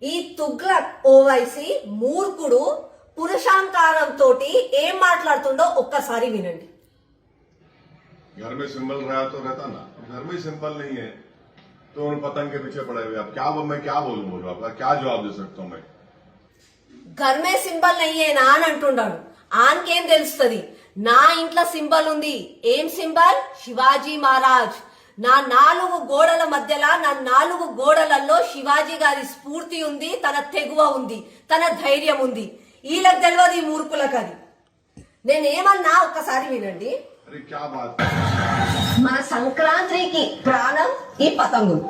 ఈ తుగ్లక్ ఓవైసీ మూర్ఖుడు పురుషాంకారంతో ఏం మాట్లాడుతుండో ఒక్కసారి వినండి. घर में सिंबल रहा तो रहता ना, घर में सिंबल नहीं है तो उन पतंग के पीछे पड़े हुए. अब क्या मैं क्या बोलूं आपका, क्या जवाब दे सकता हूं मैं? గర్మే సింబల్ నయ్యేనా అని అంటున్నాడు. ఆన్కేం తెలుస్తుంది? నా ఇంట్లో సింబల్ ఉంది. ఏం సింబల్? శివాజీ మహారాజ్. నా 4 గోడల మధ్యలో, నా 4 గోడలలో శివాజీ గారి స్ఫూర్తి ఉంది, తన తెగువ ఉంది, తన ధైర్యం ఉంది. వీళ్ళకి తెలియదు, ఈ మూర్ఖులకు అది. నేనేమన్నా ఒక్కసారి వినండి. మన సంక్రాంతికి ప్రాణం ఈ పతంగులు,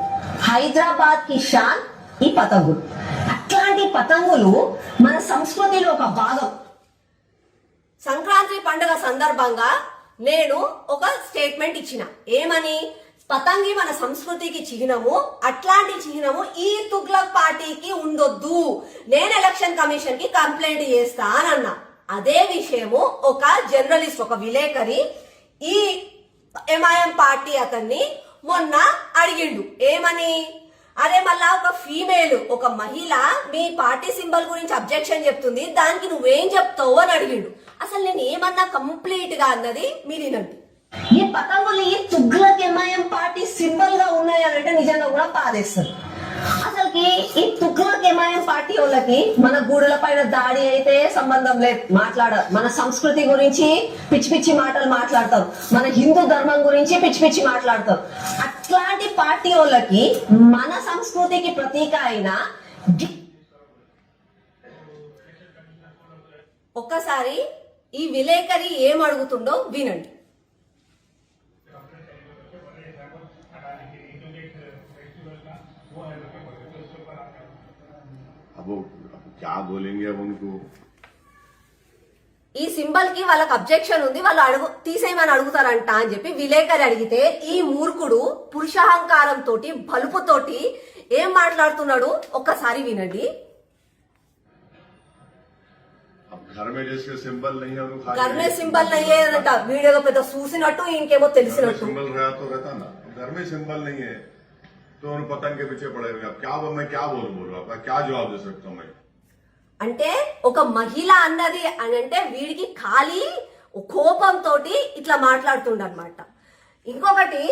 హైదరాబాద్ కి షాన్ ఈ పతంగులు. అట్లాంటి పతంగులు మన సంస్కృతిలో ఒక భాగం. సంక్రాంతి పండుగ సందర్భంగా నేను ఒక స్టేట్మెంట్ ఇచ్చిన. ఏమని? పతంగి మన సంస్కృతికి చిహ్నము, అట్లాంటి చిహ్నము ఈ తుగ్లక్ పార్టీకి ఉండొద్దు, నేను ఎలక్షన్ కమిషన్ కి కంప్లైంట్ చేస్తా అని అన్నా. అదే విషయము ఒక జర్నలిస్ట్, ఒక విలేకరి ఈ ఎంఐఎం పార్టీ అతన్ని మొన్న అడిగిండు. ఏమని? అరే మళ్ళా ఒక ఫీమేల్, ఒక మహిళ మీ పార్టీ సింబల్ గురించి అబ్జెక్షన్ చెప్తుంది, దానికి నువ్వేం చెప్తావు అని అడిగిండు. అసలు నేను ఏమన్నా కంప్లీట్ గా అన్నది మీరు వినండి. ఈ పతంగులు ఈ తుగ్లక్ ఎంఐఎం పార్టీ సింబల్ గా ఉన్నాయనంటే నిజంగా కూడా బాధేస్తారు. అసలుకి ఈ తుగ్లక్ ఎంఐఎం పార్టీ వాళ్ళకి మన గూడుల పైన దాడి అయితే సంబంధం లేదు, మాట్లాడరు. మన సంస్కృతి గురించి పిచ్చి పిచ్చి మాటలు మాట్లాడతారు, మన హిందూ ధర్మం గురించి పిచ్చి పిచ్చి మాట్లాడతారు. అట్లాంటి పార్టీ వాళ్ళకి మన సంస్కృతికి ప్రతీక అయిన ఒక్కసారి ఈ విలేకరి ఏం అడుగుతుండో వినండి. अब क्या बोलेंगे अब उनको? ఈ సింబల్ కి వాళ్ళకి అబ్జెక్షన్ ఉంది, వాళ్ళు తీసేయమని అడుగుతారంట అని చెప్పి విలేకరి అడిగితే ఈ మూర్ఖుడు పురుషాహంకారంతో బలుపుతోటి ఏం మాట్లాడుతున్నాడు ఒక్కసారి వినండి. घर में जिसके सिंबल नहीं है उनको घर में सिंबल नहीं है అంట. వీడియోగా పెద్ద చూసినట్టు ఇంకేమో తెలిసినట్టు. सिंबल रहा तो रहता ना, घर में सिंबल नहीं है तो उन पतंग के पीछे पड़े हुए. अब क्या मैं क्या बोलूं आपका, क्या जवाब दे सकता हूं मैं? అంటే ఒక మహిళ అన్నది అని అంటే వీడికి ఖాళీ కోపంతో ఇట్లా మాట్లాడుతుండనమాట. ఇంకొకటి,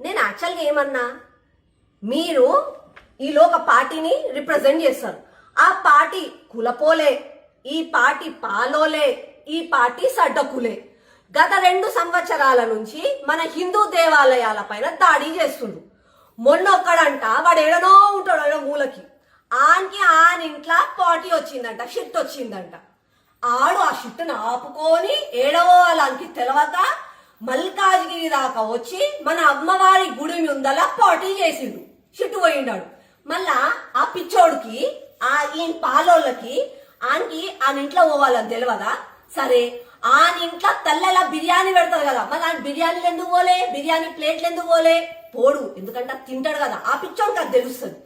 నేను యాక్చువల్గా ఏమన్నా, మీరు ఈలో ఒక పార్టీని రిప్రజెంట్ చేస్తారు. ఆ పార్టీ కులపోలే, ఈ పార్టీ పాలోలే, ఈ పార్టీ సడ్డకులే. గత 2 సంవత్సరాల నుంచి మన హిందూ దేవాలయాల పైన దాడి చేస్తుండ్రు. మొన్న ఒక్కడంట, వాడు ఏడనో ఉంటాడు మూలకి, ఆన్కి ఇంట్లో పార్టీ వచ్చిందంట, షిట్ వచ్చిందంట. ఆడు ఆ షిట్ను ఆపుకొని ఏడవోవాలానికి తెలవక మల్కాజ్గిరి దాకా వచ్చి మన అమ్మవారి గుడి ముందల పార్టీ చేసిండు, షిట్ పోయిండాడు. మళ్ళా ఆ పిచ్చోడికి ఈ పాలోళ్ళకి ఆన్కి ఇంట్లో పోవాలని తెలియదా? సరే, ఇంట్లో తెల్లలా బిర్యానీ పెడతారు కదా, మరి బిర్యానీలు ఎందుకు పోలే, బిర్యానీ ప్లేట్లు ఎందుకు పోలే? పోడు, ఎందుకంటే తింటాడు కదా. ఆ పిచ్చోడికి అది తెలుస్తుంది.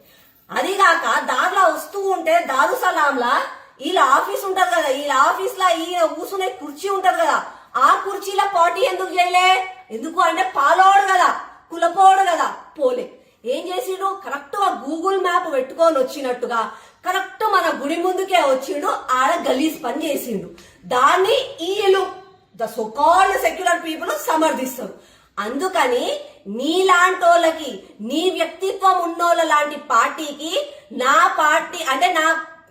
అదిగాక దారిలో వస్తూ ఉంటే దారుసలాంలా వీళ్ళ ఆఫీస్ ఉంటది కదా, వీళ్ళ ఆఫీస్ లా ఈ కూర్చునే కుర్చీ ఉంటది కదా, ఆ కుర్చీలో పార్టీ ఎందుకు చేయలే? ఎందుకు అంటే పాలోడు కదా, కులపోడు కదా, పోలే. ఏం చేసిండు? కరెక్ట్ గా గూగుల్ మ్యాప్ పెట్టుకొని వచ్చినట్టుగా కరెక్ట్ మన గుడి ముందుకే వచ్చిండు, ఆడ గలీజ్ పని చేసిండు. దాన్ని వీళ్ళు the so called secular people సమర్థిస్తారు. అందుకని నీలాంటోళ్ళకి, నీ వ్యక్తిత్వం ఉన్నోళ్ళ లాంటి పార్టీకి నా పార్టీ అంటే నా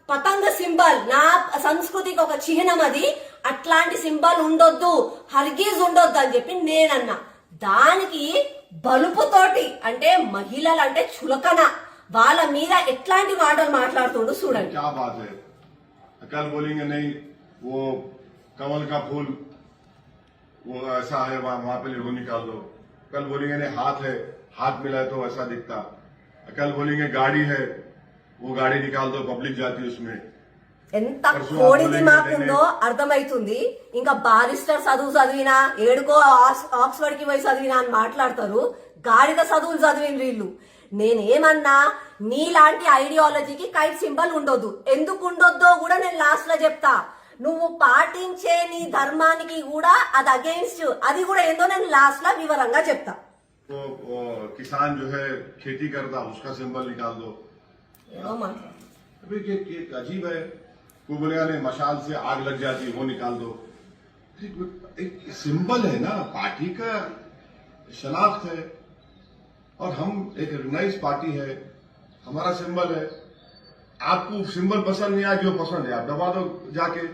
పతంగ సింబల్, నా సంస్కృతికి ఒక చిహ్నం అది, అట్లాంటి సింబల్ ఉండొద్దు, హర్గీజ్ ఉండొద్దు అని చెప్పి నేనన్నా. దానికి బలుపుతోటి అంటే మహిళలు అంటే చులకన, వాళ్ళ మీద ఎట్లాంటి మాటలు మాట్లాడుతుండో చూడండి. क्या बात है, कल बोलेंगे नहीं वो कमल का फूल वो ऐसा है, वहां पे वो निकाल दो. कल बोलेंगे नहीं हाथ है, हाथ मिलाए तो ऐसा दिखता. कल बोलेंगे गाड़ी है, वो गाड़ी निकाल दो, पब्लिक जाती है उसमें. ఎంత కోడి దిమాకుందో అర్థమైతుంది. ఇంకా బారిస్టర్ చదివినా, ఏడుకో ఆక్స్ఫర్డ్ కి పోయి చదివినా అని మాట్లాడతారు. గాడిద చదువులు చదివిన వీళ్ళు. నేనేమన్నా, నీలాంటి ఐడియాలజీకి కైట్ సింబల్ ఉండొద్దు. ఎందుకు ఉండొద్దో కూడా నేను లాస్ట్ లో చెప్తా. నువ్వు పాటించే నీ ధర్మానికి కూడా అది అగేన్స్ట్, అది కూడా ఏందో నేను లాస్ట్ లో వివరంగా చెప్తా. किसान जो है खेती करता उसका सिंबल निकाल दो. अभी एक अजीब है, कोई बोलेगा नहीं मशाल से आग लग जाती वो निकाल दो। एक सिंबल है ना, पार्टी का शनाख्त है और हम एक रिकग्नाइज पार्टी है, हमारा सिंबल है। आपको सिंबल पसंद नहीं आया, जो पसंद है आप दबा दो जाके।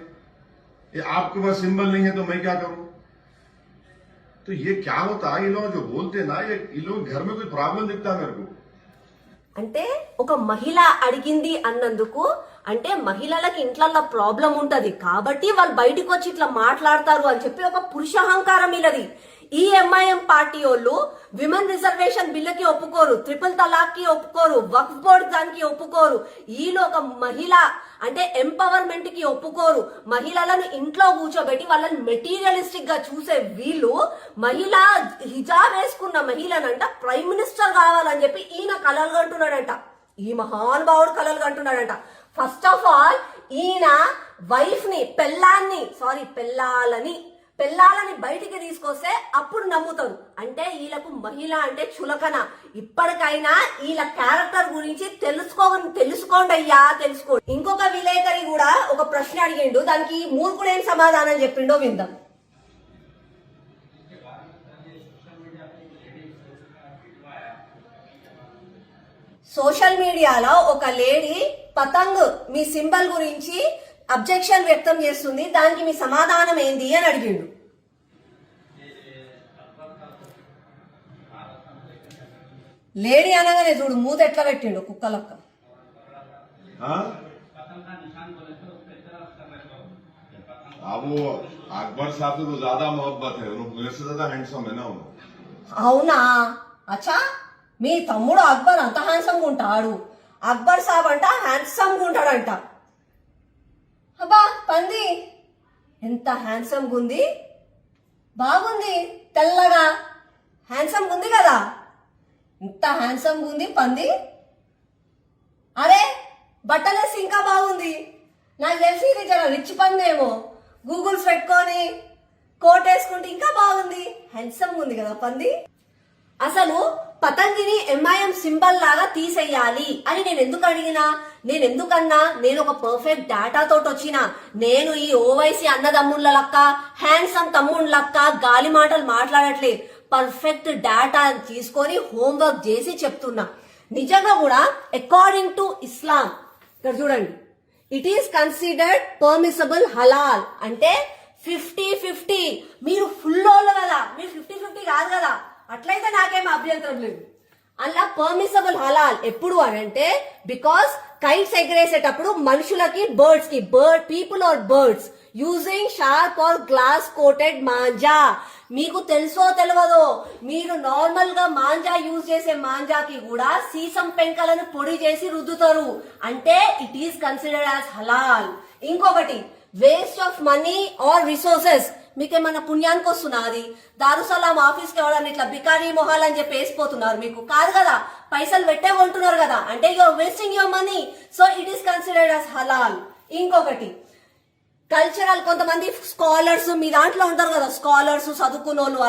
ये आपके पास सिंबल नहीं है तो मैं क्या करूं? तो ये क्या होता है, ये लोग जो बोलते ना, ये लोग घर में कोई प्रॉब्लम दिखता है मेरे को। అంటే ఒక మహిళ అడిగింది అన్నందుకు, అంటే మహిళలకి ఇంట్లో ప్రాబ్లం ఉంటది కాబట్టి వాళ్ళు బయటకు వచ్చి ఇట్లా మాట్లాడతారు అని చెప్పి ఒక పురుషహంకారం ఇల్లది. ఈ ఎంఐఎం పార్టీ వాళ్ళు విమెన్ రిజర్వేషన్ బిల్లుకి ఒప్పుకోరు, ట్రిపుల్ తలాక్ కి ఒప్పుకోరు, వక్ఫ్ బోర్డ్ దానికి ఒప్పుకోరు. వీళ్ళు ఒక మహిళ అంటే ఎంపవర్మెంట్ కి ఒప్పుకోరు. మహిళలను ఇంట్లో కూర్చోబెట్టి వాళ్ళని మెటీరియలిస్టిక్ గా చూసే వీళ్ళు మహిళ హిజాబ్ వేసుకున్న మహిళనంట ప్రైమ్ మినిస్టర్ కావాలని చెప్పి ఈయన కలలు కంటున్నాడంట. ఈ మహానుభావుడు కలలు కంటున్నాడంట. ఫస్ట్ ఆఫ్ ఆల్ ఈయన వైఫ్ ని పెళ్ళాలని బయటికి తీసుకొస్తే అప్పుడు నమ్ముతారు. అంటే వీళ్ళకు మహిళ అంటే చులకన. ఇప్పటికైనా వీళ్ళ క్యారెక్టర్ గురించి తెలుసుకోండి అయ్యా, తెలుసుకోండి. ఇంకొక విలేకరి కూడా ఒక ప్రశ్న అడిగిండు, దానికి మూర్ఖుడు ఏం సమాధానం చెప్పిండో విందాం. సోషల్ మీడియాలో ఒక లేడీ పతంగ్ మీ సింబల్ గురించి అబ్జెక్షన్ వ్యక్తం చేస్తుంది, దానికి మీ సమాధానం ఏంది అని అడిగిండు. లేడీ అనగానే చూడు మూత ఎట్లా పెట్టిండు కుక్కలక్క. वो अकबर साहब से तो ज्यादा मोहब्बत है, मेरे से ज्यादा हैंडसम है ना वो। అవునా? అచ్చా, మీ తమ్ముడు అక్బర్ అంత హ్యాండ్సమ్ గా ఉంటాడు, అక్బర్ సాబ్ అంట హ్యాండ్సమ్ గా ఉంటాడంట. అబ్బా పంది ఎంత హ్యాండ్సమ్ గుంది, బాగుంది, తెల్లగా హ్యాండ్సమ్ గుంది కదా, ఇంత హ్యాండ్సమ్ గుంది పంది. అరే బట్టలేసి ఇంకా బాగుంది. నాకు తెలిసి ఇది జర రిచ్ పందేమో, గూగుల్స్ పెట్టుకొని కోట్ వేసుకుంటే ఇంకా బాగుంది, హ్యాండ్సమ్ ఉంది కదా పంది. అసలు పతంగిని ఎంఐఎం సింబల్ లాగా తీసేయాలి అని నేను ఎందుకన్నా నేను ఒక పర్ఫెక్ట్ డేటా తోటి వచ్చిన. నేను ఈ ఓవైసీ అన్నదమ్ముళ్ళ లక్క, హ్యాండ్సమ్ తమ్ముళ్ళ లక్క గాలి మాటలు మాట్లాడట్లేదు. పర్ఫెక్ట్ డేటా తీసుకొని హోంవర్క్ చేసి చెప్తున్నా. నిజంగా కూడా అకార్డింగ్ టు ఇస్లాం ఇక్కడ చూడండి, ఇట్ ఈస్ కన్సిడర్డ్ పర్మిసబుల్ హలాల్. అంటే 50-50. మీరు ఫుల్ వాళ్ళు కదా, మీరు 50-50 కాదు కదా, అట్లయితే నాకేం అభ్యంతరం లేదు. అలా పర్మిసబుల్ హలాల్ ఎప్పుడు అని అంటే, బికాస్ కైట్స్ ఎగరేసేటప్పుడు మనుషులకి people or birds using sharp or glass coated manja. మీకు తెలుసో తెలియదో, మీరు నార్మల్ గా మాంజా యూజ్ చేసే మాంజాకి కూడా సీసం పెంకలను పొడి చేసి రుద్దుతారు. అంటే ఇట్ ఈస్ కన్సిడర్డ్ యాజ్ హలాల్. ఇంకొకటి waste of money are resources. మీకేమన్నా పుణ్యానికి వస్తున్నది? దారుసలాం ఆఫీస్కి ఎవరన్నా ఇట్లా బికారీ మొహాల్ అని చెప్పి వేసిపోతున్నారు, మీకు కాదు కదా, పైసలు పెట్టే కొంటున్నారు కదా, అంటే you're wasting your money. So it is considered as హలాల్. ఇంకొకటి కల్చరల్, కొంతమంది స్కాలర్స్ మీ దాంట్లో ఉంటారు కదా, స్కాలర్స్ చదువుకున్న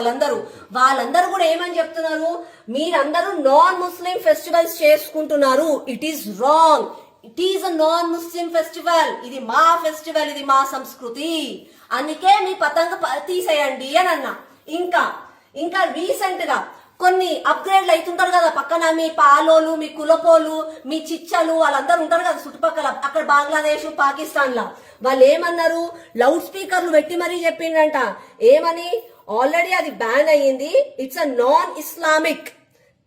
వాళ్ళందరూ కూడా ఏమని చెప్తున్నారు, మీరందరూ నాన్ ముస్లిం ఫెస్టివల్స్ చేసుకుంటున్నారు. It is wrong. It is a non Muslim festival. ఇది మా ఫెస్టివల్, ఇది మా సంస్కృతి, అందుకే మీ పతంగ తీసేయండి అని అన్నా. ఇంకా రీసెంట్ గా కొన్ని అప్గ్రేడ్లు అవుతుంటారు కదా, పక్కన మీ పాలోలు, మీ కులపోలు, మీ చిచ్చలు వాళ్ళందరూ ఉంటారు కదా చుట్టుపక్కల, అక్కడ బంగ్లాదేశ్, పాకిస్తాన్ లా. వాళ్ళు ఏమన్నారు, లౌడ్ స్పీకర్లు పెట్టి మరీ చెప్పిండ్రంట. ఏమని? ఆల్రెడీ అది బ్యాన్ అయ్యింది, ఇట్స్ అ నాన్ ఇస్లామిక్,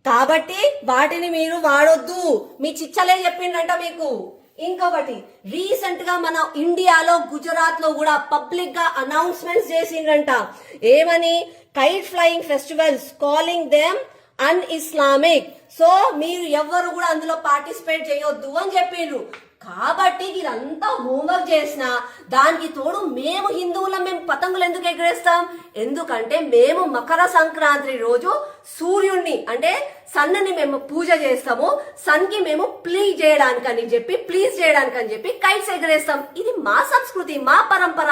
కాబట్టి వాటిని మీరు వాడొద్దు, మీ చిచ్చలే చెప్పిండ్రంట మీకు. ఇంకొకటి రీసెంట్ గా మన ఇండియాలో గుజరాత్ లో కూడా పబ్లిక్ గా అనౌన్స్మెంట్స్ చేసిండ్రంట. ఏమని? Kite flying festivals calling them an Islamic. So మీరు ఎవ్వరు కూడా అందులో పార్టిసిపేట్ చేయొద్దు అని చెప్పిండ్రు. కాబట్టి వీళ్ళంతా హోంవర్క్ చేసిన దానికి తోడు మేము హిందువులం, మేము పతంగులు ఎందుకు ఎగరేస్తాం? ఎందుకంటే మేము మకర సంక్రాంతి రోజు సూర్యుడిని అంటే సన్ని మేము పూజ చేస్తాము, సన్ కి మేము ప్లీజ్ చేయడానికని చెప్పి కైట్స్ ఎగరేస్తాం. ఇది మా సంస్కృతి, మా పరంపర.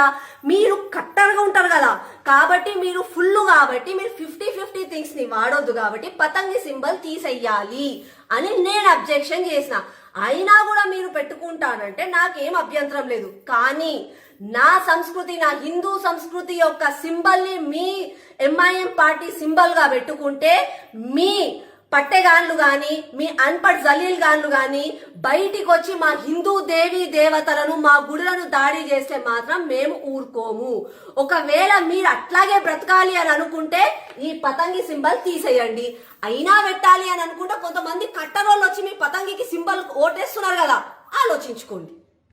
మీరు కట్టర్గా ఉంటారు కదా, కాబట్టి మీరు ఫుల్, కాబట్టి మీరు 50-50 థింగ్స్ ని వాడొద్దు, కాబట్టి పతంగి సింబల్ తీసేయాలి అని నేను అబ్జెక్షన్ చేసిన. అయినా కూడా మీరు పెట్టుకుంటానంటే నాకేం అభ్యంతరం లేదు. కానీ నా సంస్కృతి, నా హిందూ సంస్కృతి యొక్క సింబల్ ని మీ ఎంఐఎం పార్టీ సింబల్ గా పెట్టుకుంటే మీ పట్టెగాన్లు గాని, మీ అన్పడ్ జలీల్ గాన్లు గాని బయటికి వచ్చి మా హిందూ దేవి దేవతలను, మా గుడులను దాడి చేస్తే మాత్రం మేము ఊరుకోము. ఒకవేళ మీరు అట్లాగే బ్రతకాలి అని అనుకుంటే ఈ పతంగి సింబల్ తీసేయండి. అయినా పెట్టాలి అని అనుకుంటే కొంతమంది కట్టరోళ్ళు వచ్చి మీ పతంగికి సింబల్ ఓటేస్తున్నారు కదా, ఆలోచించుకోండి.